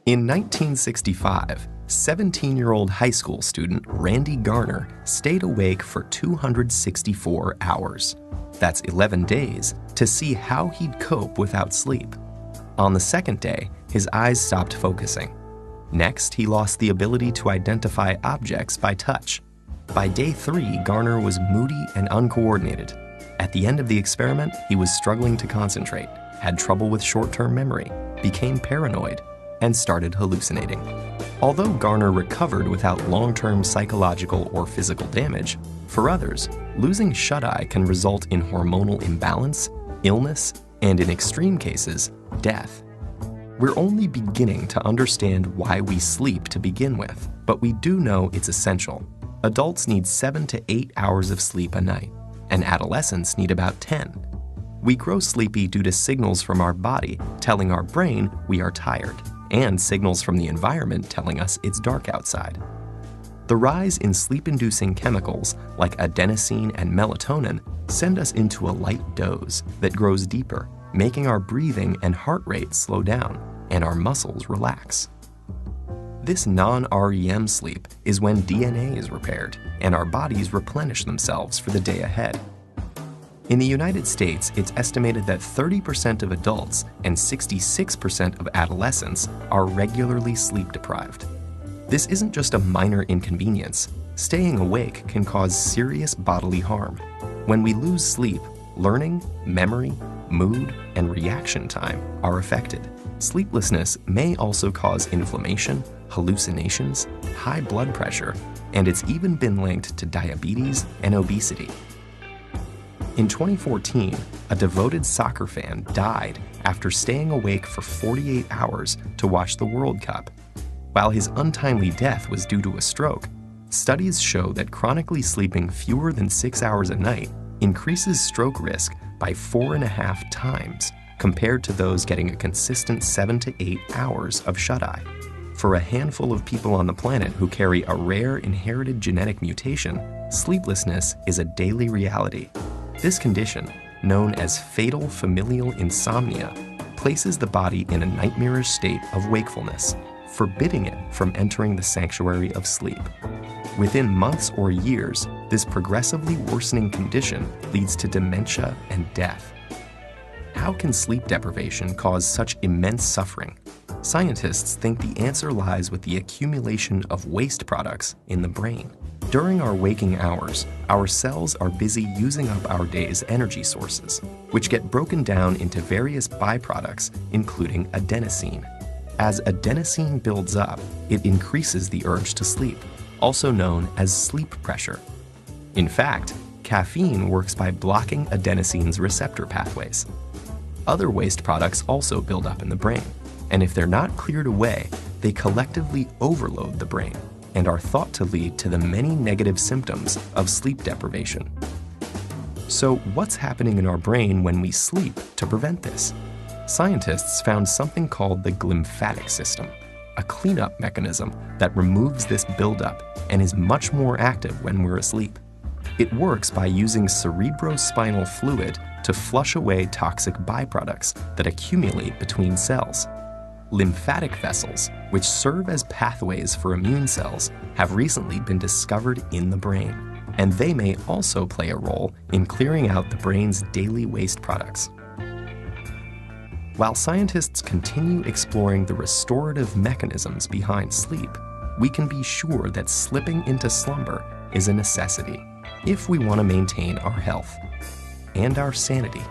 In 1965, 17-year-old high school student Randy Garner stayed awake for 264 hours. That's 11 days to see how he'd cope without sleep. On the second day, his eyes stopped focusing. Next, he lost the ability to identify objects by touch. By day 3, Garner was moody and uncoordinated. At the end of the experiment, he was struggling to concentrate, had trouble with short-term memory, became paranoid, and started hallucinating. Although Garner recovered without long-term psychological or physical damage, for others, losing shut-eye can result in hormonal imbalance, illness, and in extreme cases, death. We're only beginning to understand why we sleep to begin with, but we do know it's essential. Adults need 7 to 8 hours of sleep a night, and adolescents need about 10. We grow sleepy due to signals from our body telling our brain we are tired, and signals from the environment telling us it's dark outside. The rise in sleep-inducing chemicals like adenosine and melatonin send us into a light doze that grows deeper, making our breathing and heart rate slow down and our muscles relax. This non-REM sleep is when DNA is repaired and our bodies replenish themselves for the day ahead. In the United States, it's estimated that 30% of adults and 66% of adolescents are regularly sleep-deprived. This isn't just a minor inconvenience. Staying awake can cause serious bodily harm. When we lose sleep, learning, memory, mood, and reaction time are affected. Sleeplessness may also cause inflammation, hallucinations, high blood pressure, and it's even been linked to diabetes and obesity. In 2014, a devoted soccer fan died after staying awake for 48 hours to watch the World Cup. While his untimely death was due to a stroke, studies show that chronically sleeping fewer than 6 hours a night increases stroke risk by 4.5 times compared to those getting a consistent 7 to 8 hours of shut-eye. For a handful of people on the planet who carry a rare inherited genetic mutation, sleeplessness is a daily reality. This condition, known as fatal familial insomnia, places the body in a nightmarish state of wakefulness, forbidding it from entering the sanctuary of sleep. Within months or years, this progressively worsening condition leads to dementia and death. How can sleep deprivation cause such immense suffering? Scientists think the answer lies with the accumulation of waste products in the brain. During our waking hours, our cells are busy using up our day's energy sources, which get broken down into various byproducts, including adenosine. As adenosine builds up, it increases the urge to sleep, also known as sleep pressure. In fact, caffeine works by blocking adenosine's receptor pathways. Other waste products also build up in the brain, and if they're not cleared away, they collectively overload the brain and are thought to lead to the many negative symptoms of sleep deprivation. So what's happening in our brain when we sleep to prevent this? Scientists found something called the glymphatic system, a cleanup mechanism that removes this buildup and is much more active when we're asleep. It works by using cerebrospinal fluid to flush away toxic byproducts that accumulate between cells. Lymphatic vessels, which serve as pathways for immune cells, have recently been discovered in the brain, and they may also play a role in clearing out the brain's daily waste products. While scientists continue exploring the restorative mechanisms behind sleep, we can be sure that slipping into slumber is a necessity if we want to maintain our health and our sanity.